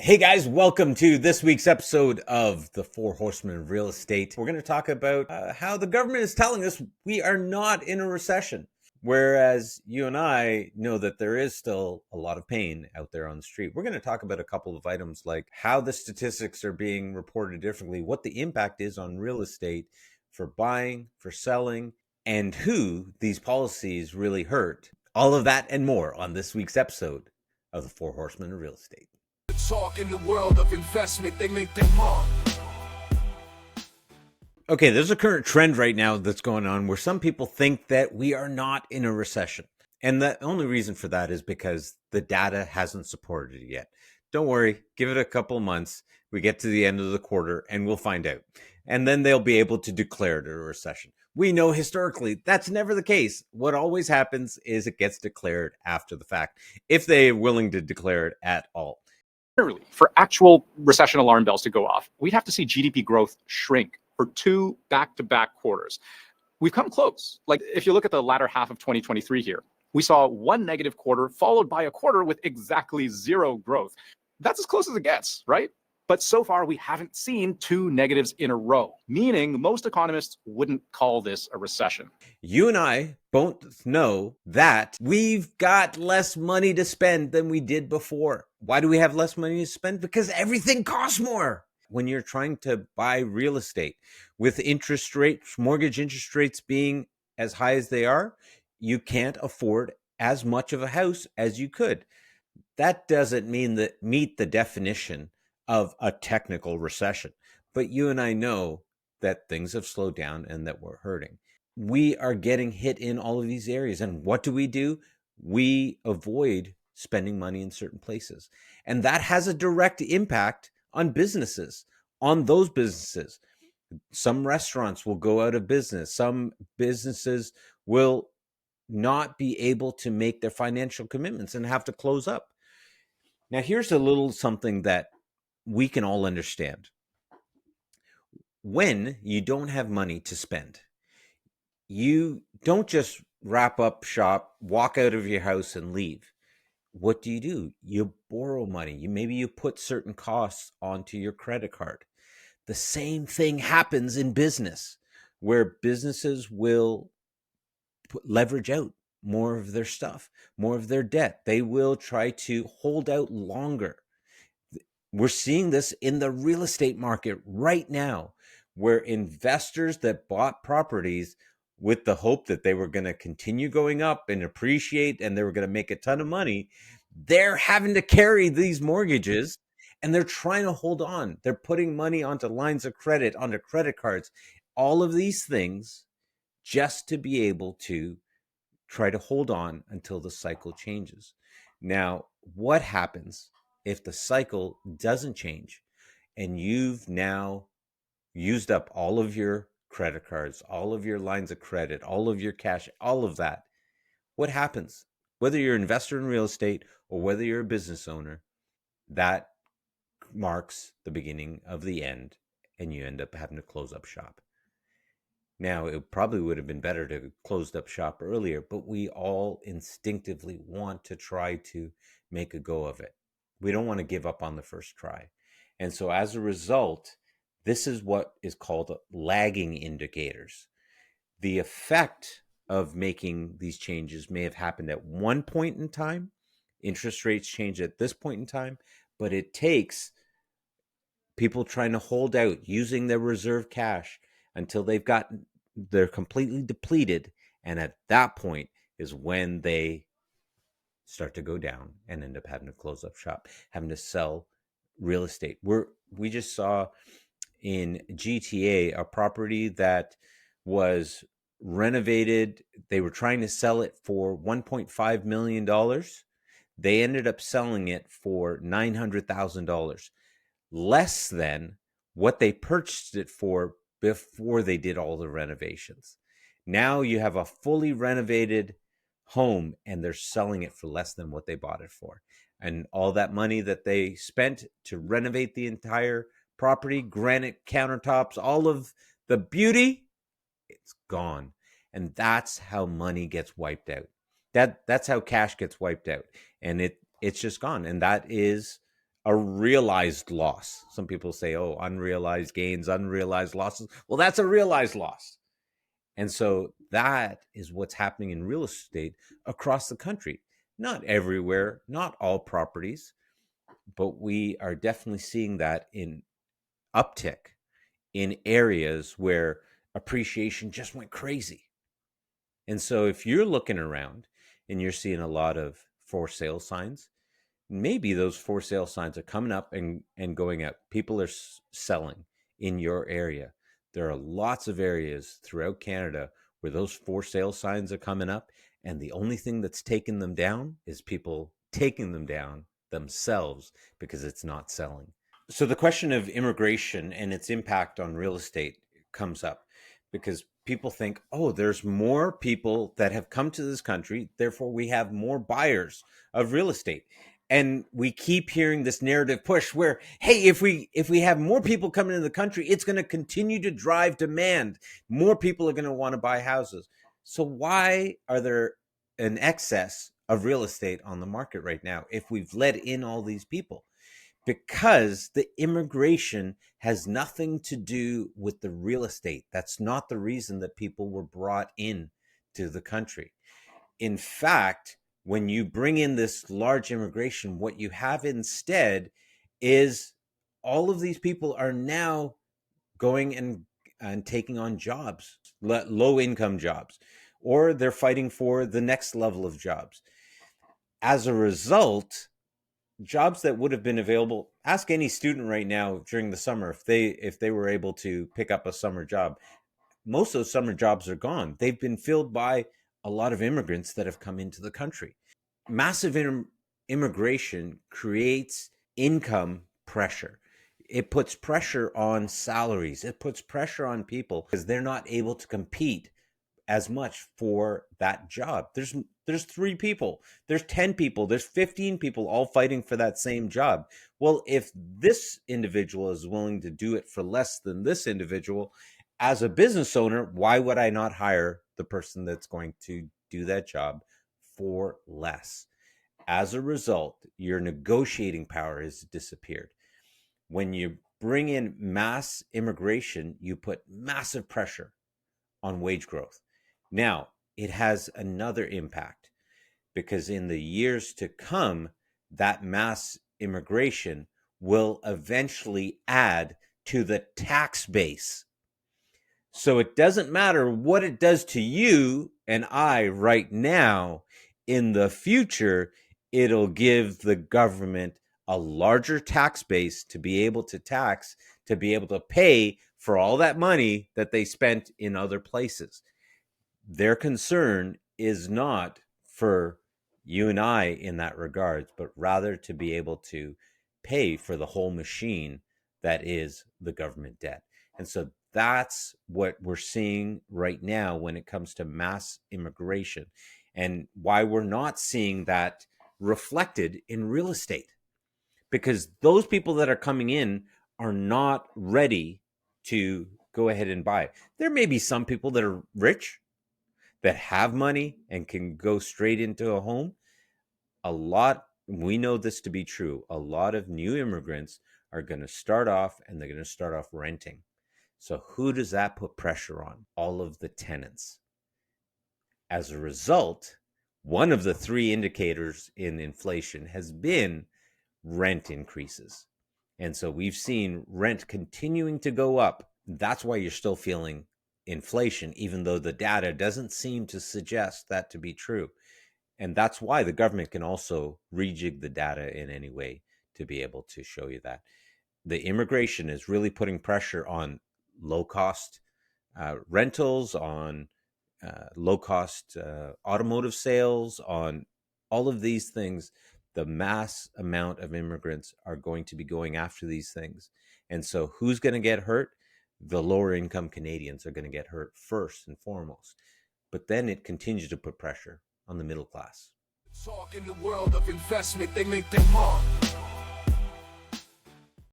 Hey guys, welcome to this week's episode of the Four Horsemen of Real Estate. We're going to talk about how the government is telling us we are not in a recession, whereas you and I know that there is still a lot of pain out there on the street. We're going to talk about a couple of items like how the statistics are being reported differently, what the impact is on real estate for buying, for selling, and who these policies really hurt. All of that and more on this week's episode of the Four Horsemen of Real Estate. Talk in the world of investment, they make them mark. Okay, there's a current trend right now that's going on where some people think that we are not in a recession. And the only reason for that is because the data hasn't supported it yet. Don't worry, give it a couple of months. We get to the end of the quarter and we'll find out. And then they'll be able to declare it a recession. We know historically that's never the case. What always happens is it gets declared after the fact, if they're willing to declare it at all. For actual recession alarm bells to go off, we'd have to see GDP growth shrink for 2 back-to-back quarters. We've come close. Like if you look at the latter half of 2023 here, we saw one negative quarter followed by a quarter with exactly zero growth. That's as close as it gets, right? But so far, we haven't seen 2 negatives in a row, meaning most economists wouldn't call this a recession. You and I both know that we've got less money to spend than we did before. Why do we have less money to spend? Because everything costs more. When you're trying to buy real estate with interest rates, mortgage interest rates being as high as they are, you can't afford as much of a house as you could. That doesn't mean that meet the definition of a technical recession. But you and I know that things have slowed down and that we're hurting. We are getting hit in all of these areas. And what do? We avoid spending money in certain places. And that has a direct impact on businesses, on those businesses. Some restaurants will go out of business. Some businesses will not be able to make their financial commitments and have to close up. Now, here's a little something that we can all understand. When you don't have money to spend, you don't just wrap up shop, walk out of your house and leave. What do? You borrow money. Maybe you put certain costs onto your credit card. The same thing happens in business, where businesses will leverage out more of their stuff, more of their debt. They will try to hold out longer. We're seeing this in the real estate market right now, where investors that bought properties with the hope that they were going to continue going up and appreciate and they were going to make a ton of money, they're having to carry these mortgages and they're trying to hold on. They're putting money onto lines of credit, onto credit cards, all of these things just to be able to try to hold on until the cycle changes. Now, what happens if the cycle doesn't change and you've now used up all of your credit cards, all of your lines of credit, all of your cash, all of that? What happens? Whether you're an investor in real estate or whether you're a business owner, that marks the beginning of the end and you end up having to close up shop. Now, it probably would have been better to closed up shop earlier, but we all instinctively want to try to make a go of it. We don't want to give up on the first try. And so as a result, this is what is called lagging indicators. The effect of making these changes may have happened at one point in time. Interest rates change at this point in time, but it takes people trying to hold out using their reserve cash until they're completely depleted. And at that point is when they start to go down and end up having to close up shop, having to sell real estate. We just saw in GTA a property that was renovated. They were trying to sell it for $1.5 million. They ended up selling it for $900,000, less than what they purchased it for before they did all the renovations. Now you have a fully renovated home and they're selling it for less than what they bought it for. And all that money that they spent to renovate the entire property, granite countertops, all of the beauty, it's gone. And that's how money gets wiped out. That's how cash gets wiped out. And it's just gone. And that is a realized loss. Some people say, oh, unrealized gains, unrealized losses. Well, that's a realized loss. And so that is what's happening in real estate across the country. Not everywhere, not all properties, but we are definitely seeing that in uptick in areas where appreciation just went crazy. And so if you're looking around and you're seeing a lot of for sale signs, maybe those for sale signs are coming up and going up. People are selling in your area. There are lots of areas throughout Canada where those for sale signs are coming up. And the only thing that's taking them down is people taking them down themselves because it's not selling. So the question of immigration and its impact on real estate comes up because people think, oh, there's more people that have come to this country, therefore we have more buyers of real estate. And we keep hearing this narrative push where, hey, if we have more people coming into the country, it's going to continue to drive demand. More people are going to want to buy houses. So why are there an excess of real estate on the market right now if we've let in all these people? Because the immigration has nothing to do with the real estate. That's not the reason that people were brought in to the country. In fact, when you bring in this large immigration, what you have instead is all of these people are now going and taking on jobs, low income jobs, or they're fighting for the next level of jobs. As a result, jobs that would have been available, ask any student right now during the summer if they were able to pick up a summer job. Most of those summer jobs are gone. They've been filled by a lot of immigrants that have come into the country. Massive immigration creates income pressure. It puts pressure on salaries. It puts pressure on people because they're not able to compete as much for that job. There's 3 people, there's 10 people, there's 15 people all fighting for that same job. Well, if this individual is willing to do it for less than this individual, as a business owner, why would I not hire the person that's going to do that job for less? As a result, your negotiating power has disappeared. When you bring in mass immigration, you put massive pressure on wage growth. Now, it has another impact because in the years to come, that mass immigration will eventually add to the tax base. So it doesn't matter what it does to you and I right now. In the future, it'll give the government a larger tax base to be able to tax, to be able to pay for all that money that they spent in other places. Their concern is not for you and I in that regards, but rather to be able to pay for the whole machine that is the government debt. And so that's what we're seeing right now when it comes to mass immigration, and why we're not seeing that reflected in real estate, because those people that are coming in are not ready to go ahead and buy. There may be some people that are rich, that have money and can go straight into a home. We know this to be true. A lot of new immigrants are going to start off and they're going to start off renting. So who does that put pressure on? All of the tenants. As a result, one of the 3 indicators in inflation has been rent increases. And so we've seen rent continuing to go up. That's why you're still feeling inflation, even though the data doesn't seem to suggest that to be true. And that's why the government can also rejig the data in any way to be able to show you that. The immigration is really putting pressure on low cost rentals, on low cost automotive sales, on all of these things. The mass amount of immigrants are going to be going after these things. And so who's going to get hurt? The lower income Canadians are going to get hurt first and foremost. But then it continues to put pressure on the middle class. Talk in the world of investment, they make their mark.